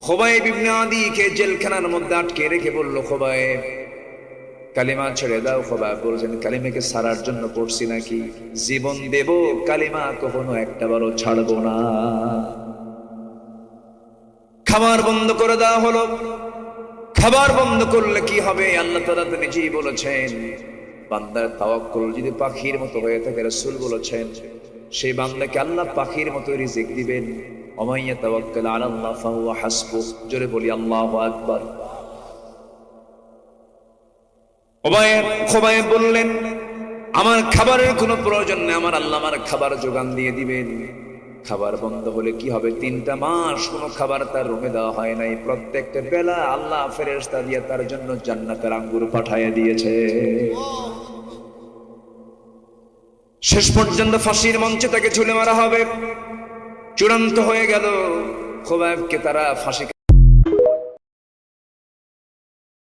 খুবাইব ইবনে আদিকে জেলখানার মধ্যে আটকে রেখে বলল, খুবাইব কালিমা ছেড়ে দাও। খুবাইব বলছেন, কালিমাকে ছাড়ার জন্য পড়ছি নাকি? জীবন দেব, কালিমা কখনো একটাবারও ছাড়বো না। খাবার বন্ধ করে দেওয়া হলো। খাবার বন্ধ করলে কি হবে? আল্লাহ তাআলা তো নিজেই বলেছেন, বান্দার তাওয়াক্কুল যদি পাখির মতো হয়ে থাকে, রাসূল বলেছেন সেই বান্দাকে আল্লাহ পাখির মতো রিজিক দিবেন। ওমান ইয়াতাওয়াক্কাল আলাল্লাহ ফাহুয়া হাসবুহ। জোরে বলি আল্লাহু আকবার। খুবাইব বললেন, আমার খাবারের কোনো প্রয়োজন নেই, আমার আল্লাহ আমার খাবার যোগান দিয়ে দিবেন। খাবার বন্ধ হলে কি হবে? 3টা মাস কোনো খাবার তার রুমে দেওয়া হয় নাই। প্রত্যেকটা বেলা আল্লাহ ফেরেশতা দিয়ে তার জন্য জান্নাতের আঙ্গুর পাঠাইয়া দিয়েছে। শেষ পর্যন্ত ফাঁসির মঞ্চে তাকে ঝুলে মারা হবে। চূড়ান্ত হয়ে গেল। খুবাইবকে তারা ফাঁসি